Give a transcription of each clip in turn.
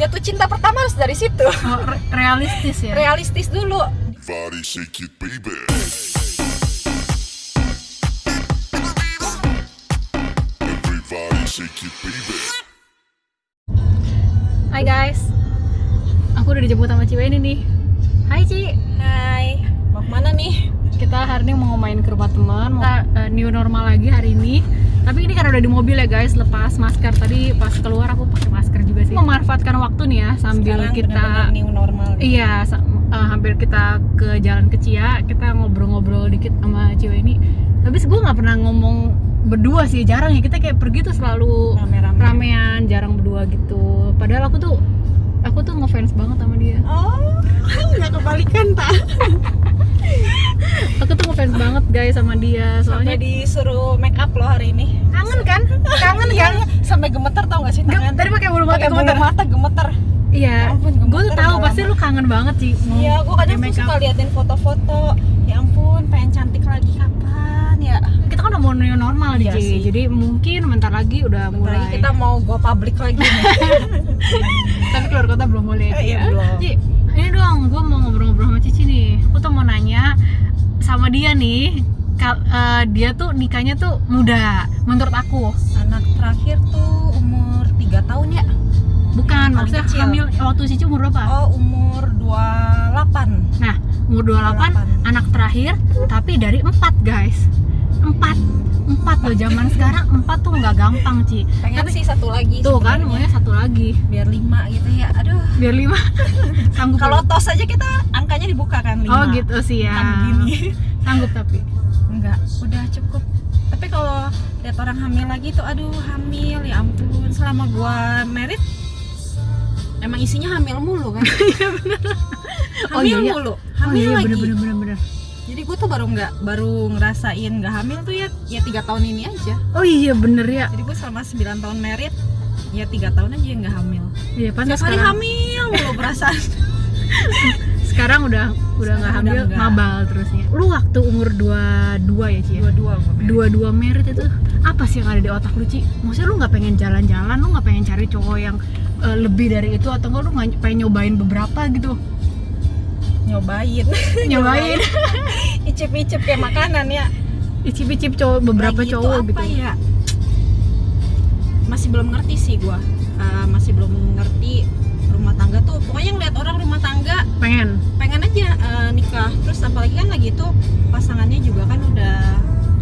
jatuh cinta pertama harus dari situ. Realistis ya. Realistis dulu. Body shake it, baby. Everybody shake it, baby. Hai guys, aku udah dijemput sama Ciwe ini nih. Hai Ci. Hai, mau kemana nih? Kita hari ini mau main ke rumah teman. Kita new normal lagi hari ini. Tapi ini kan udah di mobil ya guys, lepas masker. Tadi pas keluar aku pakai masker juga sih. Memanfaatkan waktu nih ya sambil Sekarang kita bener-bener new normal. iya hampir kita ke jalan ke Cia, kita ngobrol-ngobrol dikit sama Ciwe ini. Tapi gue nggak pernah ngomong berdua sih, jarang ya. Kita kayak pergi tuh selalu Rame-rame. ramean, jarang berdua gitu. Padahal aku tuh ngefans banget sama dia. Oh, nggak kebalikan tak? Aku tuh ngefans banget guys sama dia. Sampai Soalnya disuruh make up loh hari ini. kangen kan? Kangen kan? Sampai gemeter tau gak sih tangan? Tadi pakai bulu mata Pakai bulu gemeter. mata gemeter. Iya, Ya ampun, gue tuh gemeter tahu udah pasti lama. lu kangen banget sih. Iya, gue kadang tuh make suka up. liatin foto-foto. Ya ampun, pengen cantik lagi kapan ya? Kita kan udah mau new normal nih, Iya Ci. sih. Jadi mungkin bentar lagi udah Bentar mulai. lagi kita mau go public lagi nih. Tapi keluar kota belum boleh. Iya, belum. Ci, ini dong, gue mau ngobrol-ngobrol sama Cici nih. Aku tuh mau nanya sama dia nih. Dia tuh nikahnya tuh muda, menurut aku. Anak terakhir tuh umur 3 tahun ya? Bukan, Paling maksudnya kecil. hamil waktu Cici umur berapa? Oh, umur 28. Nah, umur 28, 28. anak terakhir, tapi dari 4 guys. 4 loh, zaman sekarang 4 tuh nggak gampang Ci. Pengen sih satu lagi Tuh kan, sebenarnya. maunya satu lagi. Biar 5 gitu ya. Aduh. Biar 5. Sanggup Kalau belum? tos aja kita angkanya dibuka kan 5. Oh gitu sih ya. Kan begini. Sanggup tapi. Enggak, udah cukup. Tapi kalau lihat orang hamil lagi tuh, aduh hamil, ya ampun. Selama gua merit, emang isinya hamil mulu kan? Iya bener. Hamil iya. mulu, Oh hamil iya lagi. bener. Jadi gua tuh baru ngerasain nggak hamil tuh ya 3 tahun ini aja. Oh iya bener ya. Jadi gua selama 9 tahun merit, ya 3 tahun aja nggak hamil. Iya pantas Setiap hari sekarang. hamil mulu perasaan. Sekarang udah nggak Sekarang hamil, udah nggak. mabal terusnya. Lu waktu umur 22 ya Ci? Ya? Dua-dua gua merit. 22 merit itu apa sih yang ada di otak lu Ci? Maksudnya lu nggak pengen jalan-jalan, lu nggak pengen cari cowok yang lebih dari itu, atau enggak lu nggak pengen nyobain beberapa gitu? Nyobain. Icip-icip kayak makanan ya. Icip-icip cowok, beberapa Lagi itu cowok apa gitu. ya? Masih belum ngerti sih gua. Masih belum ngerti rumah tangga tuh. Pokoknya ngeliat orang rumah tangga pengen aja nikah. Terus apalagi kan lagi itu pasangannya juga kan udah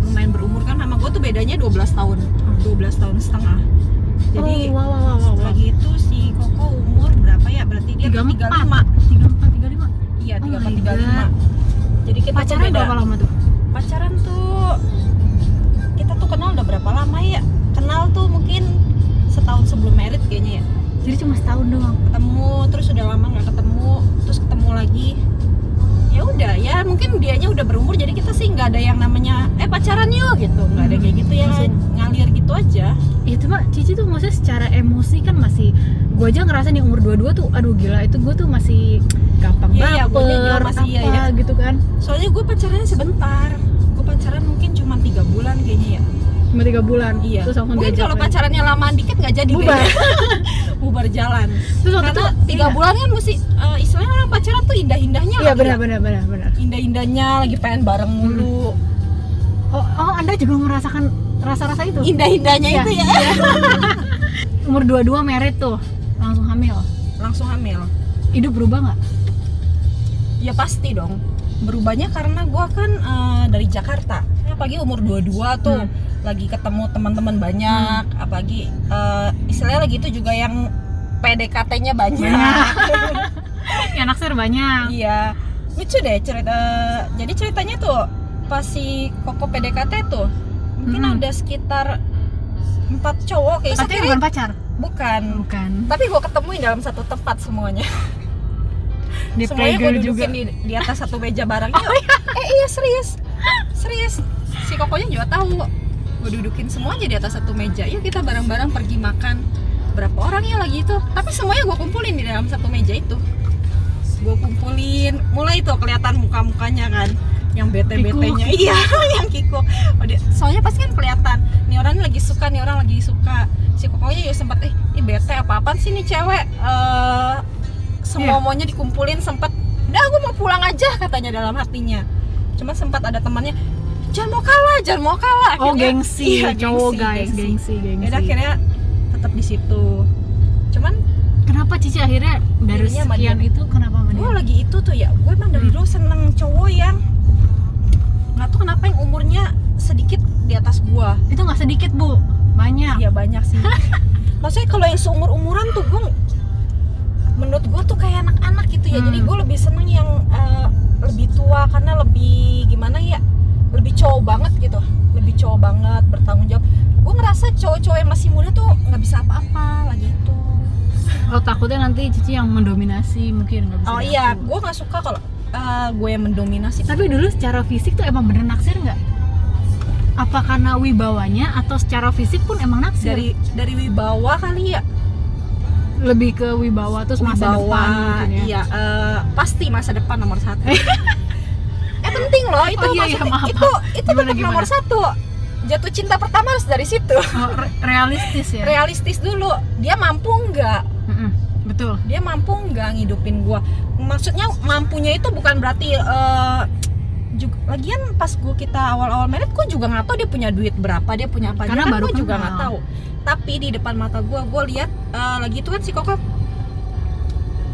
lumayan berumur kan, sama gua tuh bedanya 12 tahun. 12 tahun setengah. Jadi oh, wow. lagi itu si Koko umur berapa ya? Berarti dia 35. 34, 35. Iya, Oh my 34 God. 35. Jadi kita tuh Pacaran beda. berapa lama tuh? Pacaran tuh kita tuh kenal udah berapa lama ya? Kenal tuh mungkin setahun sebelum merit kayaknya ya. Jadi cuma setahun doang. Ketemu terus udah lama nggak ketemu, terus ketemu lagi. Ya udah ya, mungkin dianya udah berumur, jadi kita sih nggak ada yang namanya pacaran yuk gitu, nggak ada kayak gitu ya. Langsung. Ngalir gitu aja. Itu mah Cici tuh maksudnya secara emosi kan masih, gue aja ngerasa nih umur 22 tuh aduh gila, itu gue tuh masih gampang Iya, guanya juga baper masih apa iya ya. gitu kan. Soalnya gue pacarannya sebentar. Gue pacaran mungkin cuma 3 bulan kayaknya ya. Cuma 3 bulan. Iya. Terus langsung Mungkin diajak kalau lagi. pacarannya lamaan dikit nggak jadi Bubar. kayaknya. Bubar jalan. Terus waktu Karena itu 3 bulan kan mesti istilahnya orang pacaran tuh indah-indahnya. Iya kali ya. benar. Indah-indahnya lagi pengen bareng mulu. Oh Anda juga merasakan rasa-rasa itu? Indah-indahnya Iya. itu ya. Umur 22 merit tuh langsung hamil. Langsung hamil. Hidup berubah nggak? Ya pasti dong. Berubahnya karena gua kan dari Jakarta. Apalagi umur 22 tuh lagi ketemu teman-teman banyak, apalagi istilahnya lagi itu juga yang PDKT-nya banyak. Ya naksir banyak. Iya, lucu deh cerita. Jadi ceritanya tuh pas si Koko PDKT tuh mungkin ada sekitar 4 cowok kayak Pacarnya bukan pacar? bukan. Tapi gua ketemuin dalam satu tempat semuanya. Di Semuanya gue playgirl juga. dudukin di atas satu meja bareng. Iya serius. Si Kokonya juga tahu. Gue dudukin semuanya di atas satu meja. Yuk kita bareng-bareng pergi makan. Berapa orang ya lagi itu? Tapi semuanya gue kumpulin di dalam satu meja itu. Gue kumpulin. Mulai tuh kelihatan muka-mukanya kan. yang bete-betenya. Iya, yang kikuk. Soalnya pasti kan kelihatan nih orang lagi suka, nih orang lagi suka. Si Kokonya ya sempat ini bete apa-apaan sih nih cewek. Semua maunya dikumpulin, sempat udah aku mau pulang aja katanya dalam hatinya. Cuma sempat ada temannya, jangan mau kalah. Oh, Akhirnya, gengsi, iya, cowok guys, gengsi. Ya udah, akhirnya tetap di situ. Cuman Kenapa Cici akhirnya dari Dirinya sama sekian dia. itu kenapa sama dia? gue lagi itu tuh ya, gue emang dari dulu seneng cowok yang nggak tahu kenapa yang umurnya sedikit di atas gue. Itu nggak sedikit Bu, banyak. Ya banyak sih. Maksudnya kalau yang seumur-umuran tuh gue, menurut gue tuh kayak anak-anak gitu ya. Jadi gue lebih seneng yang lebih tua karena lebih gimana ya, lebih cowok banget gitu, lebih cowok banget, bertanggung jawab. Gue ngerasa cowok-cowok yang masih muda tuh nggak bisa apa-apa lagi itu. Oh, takutnya nanti Cici yang mendominasi mungkin nggak bisa. Oh iya, gue nggak suka kalau gue yang mendominasi. Tapi dulu secara fisik tuh emang bener naksir nggak? Apa karena wibawanya atau secara fisik pun emang naksir? Dari wibawa kali ya. Lebih ke wibawa terus masa Wibawa, depan mungkin ya. iya, pasti masa depan nomor 1. Penting loh itu, Oh, iya, maksudnya maaf. itu Gimana, tetap nomor 1. Jatuh cinta pertama harus dari situ. Oh, realistis ya. Realistis dulu, dia mampu nggak? Betul. Dia mampu nggak ngidupin gua? Maksudnya mampunya itu bukan berarti juga, lagian pas kita awal-awal married, gua juga nggak tahu dia punya duit berapa, dia punya apa. Karena Dia kan baru gua juga kenal. nggak tahu. Tapi di depan mata gua lihat lagi itu kan si Koko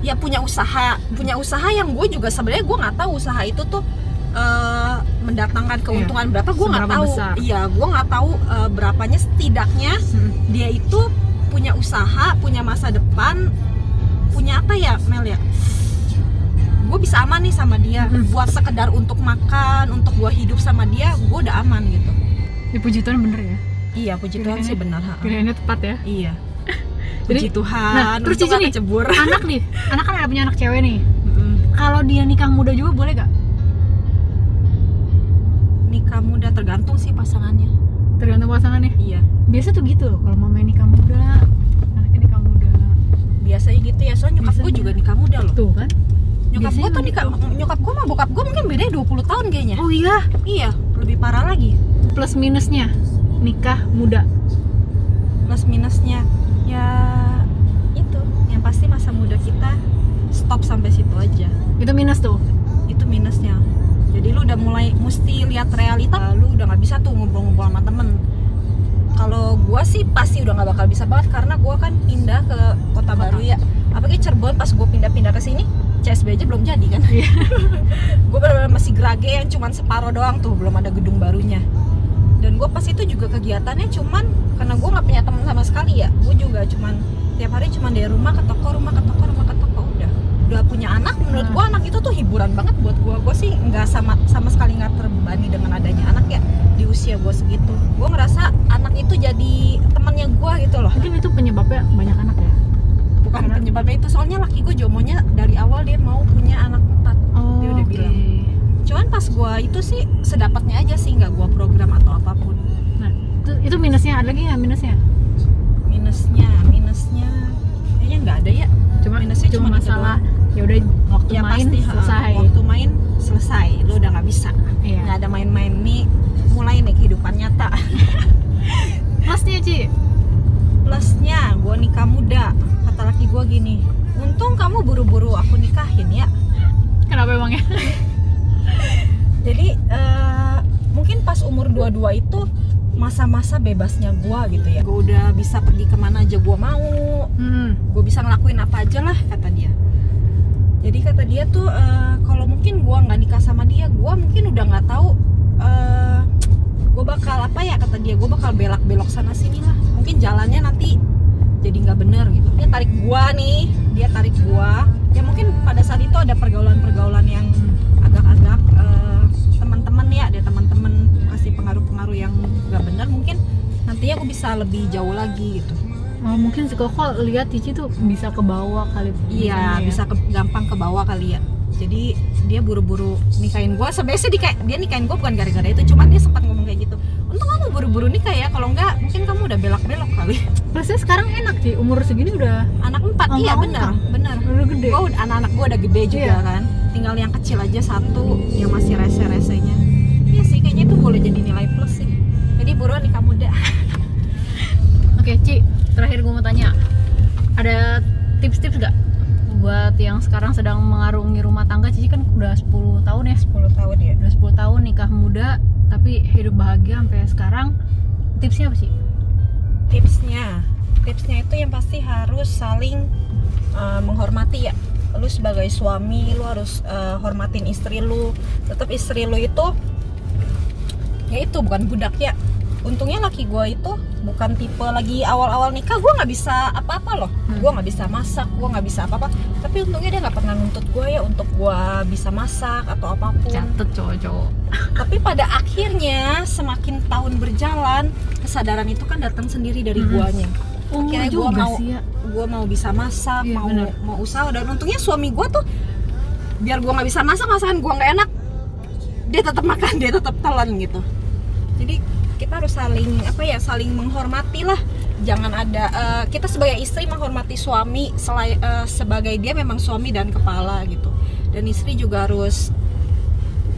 ya punya usaha yang gue juga sebenarnya gue nggak tahu usaha itu tuh mendatangkan keuntungan berapa, gue nggak Seberapa tahu. besar. Iya, gue nggak tahu berapanya. Setidaknya dia itu punya usaha, punya masa depan, punya apa ya Mel ya, gue bisa aman nih sama dia. Buat sekedar untuk makan, untuk gue hidup sama dia, gue udah aman gitu. Ya, puji Tuhan bener ya. Iya, puji Tuhan sih benar. Pilihannya tepat ya. Iya. Jadi, Puji Tuhan. nah, terus untung Cici gak nih, kecebur. anak kan ada punya anak cewek nih. Kalau dia nikah muda juga boleh gak? Nikah muda tergantung sih pasangannya. Tergantung pasangannya. Iya. Biasa tuh gitu loh, kalau mamanya nikah muda, anaknya nikah muda. Biasanya gitu ya, soalnya nyokap gue Biasanya. juga nikah muda loh. Tuh kan? Nyokap gue Biasanya tuh gitu. nyokap gue sama bokap gue mungkin bedanya 20 tahun kayaknya. Oh iya, Iya, lebih parah lagi. plus minusnya nikah muda. Plus minusnya ya itu, yang pasti masa muda kita stop sampai situ aja. Itu minus tuh. Itu minusnya. Jadi lu udah mulai mesti lihat realita, lu udah nggak bisa tuh ngumpul-ngumpul sama temen. Kalau gua sih pasti udah nggak bakal bisa banget karena gua kan pindah ke kota baru ya. Apalagi Cirebon, pas gua pindah ke sini CSB aja belum jadi kan. Gua benar-benar masih Grage yang cuman separuh doang tuh, belum ada gedung barunya. Dan gua pas itu juga kegiatannya cuman karena gua nggak punya teman sama sekali ya. Gua juga cuman tiap hari cuman dari rumah ke toko udah punya anak. Menurut gua anak itu tuh hiburan banget buat gua sih nggak sama sekali nggak terbebani dengan adanya anak ya di usia gua segitu. Gua ngerasa anak itu jadi temannya gua gitu loh. Mungkin itu penyebabnya banyak anak ya. Bukan penyebabnya itu, soalnya laki gua jomonya dari awal dia mau punya anak 4. Dia udah bilang. Cuman pas gua itu sih sedapatnya aja sih, nggak gua program atau apapun. Nah, itu minusnya, ada lagi nggak minusnya? Minusnya kayaknya nggak ada ya. Minusnya Cuma itu masalah doang. ya udah waktu Ya main pasti, selesai. waktu main selesai, lu udah nggak bisa. Iya. Nggak ada main-main nih, mulai nih kehidupan nyata. Plusnya Ci, Plusnya gue nikah muda, kata laki gue gini, untung kamu buru-buru aku nikahin ya. kenapa emangnya? Jadi mungkin pas umur 22 itu masa-masa bebasnya gue gitu ya. Gue udah bisa pergi kemana aja gue mau, gue bisa ngelakuin apa aja lah kata dia. Jadi kata dia tuh kalau mungkin gue nggak nikah sama dia, gue mungkin udah nggak tahu gue bakal apa ya, kata dia, gue bakal belok-belok sana sini lah. Mungkin jalannya nanti jadi nggak bener gitu. Dia tarik gue, ya mungkin pada saat itu ada pergaulan yang agak-agak teman-teman ya, ada teman-teman kasih pengaruh-pengaruh yang nggak benar, mungkin nantinya aku bisa lebih jauh lagi gitu. Oh, mungkin si Koko lihat Cici tuh bisa ke bawah kali. Iya, bisa gampang ke bawah kali ya. Jadi dia buru-buru nikahin gue. Sebenarnya dia nikahin gue bukan gara-gara itu, cuman dia sempat ngomong kayak gitu. Untung kamu buru-buru nikah ya, kalau enggak mungkin kamu udah belok-belok kali. Plusnya sekarang enak sih, umur segini udah Anak 4, iya benar. udah gede. Anak-anak gue udah gede juga Iya. kan. Tinggal yang kecil aja satu yang masih rese-resenya. kayaknya itu boleh jadi nilai plus sih. Jadi buruan nikah muda. Oke, Ci, terakhir gue mau tanya, ada tips-tips gak buat yang sekarang sedang mengarungi rumah tangga? Cici kan udah 10 tahun ya, 10 tahun ya. udah 10 tahun nikah muda tapi hidup bahagia sampai sekarang. Tipsnya apa sih? Tipsnya itu yang pasti harus saling menghormati ya. Lu sebagai suami lu harus hormatin istri lu. Tetap istri lu itu ya itu bukan budak ya. Untungnya laki gue itu bukan tipe lagi awal-awal nikah gue nggak bisa apa-apa loh. Gue nggak bisa masak, gue nggak bisa apa-apa. Tapi untungnya dia nggak pernah nuntut gue ya untuk gue bisa masak atau apapun. Catet cowok-cowok. Tapi pada akhirnya semakin tahun berjalan, kesadaran itu kan datang sendiri dari guanya. Akhirnya gue mau bisa masak, Iya, mau usaha. Dan untungnya suami gue tuh biar gue nggak bisa masak, masakan gue nggak enak, dia tetap makan, dia tetap telan gitu. Jadi kita harus saling menghormati lah. Jangan ada kita sebagai istri menghormati suami sebagai dia memang suami dan kepala gitu. Dan istri juga harus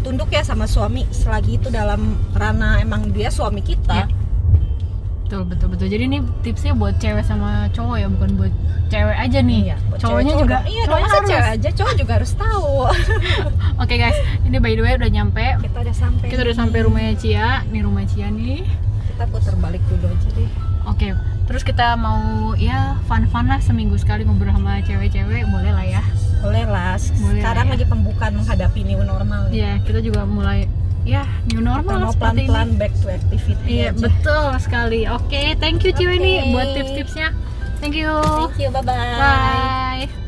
tunduk ya sama suami selagi itu dalam ranah emang dia suami kita. Ya. Betul. Jadi ini tipsnya buat cewek sama cowok ya, bukan buat cewek aja nih. Iya, Cowoknya cewek juga. Iya, Cowoknya masa harus. cewek aja, cowok juga harus tahu. Oke guys, ini by the way udah nyampe. Kita udah sampai rumahnya Cia. Nih rumah Cia nih. Kita putar balik dulu aja deh. Oke, terus kita mau ya fun-fun lah seminggu sekali ngobrol sama cewek-cewek, boleh lah ya. Boleh lah. Boleh Sekarang lah ya. lagi pembukaan menghadapi new normal. Iya, kita juga mulai ya new Kita normal mau seperti pelan-pelan ini. back to activity. Iya, aja. betul sekali. Oke, thank you Cia Oke. ini buat tips-tipsnya. Thank you. Thank you, bye-bye. Bye.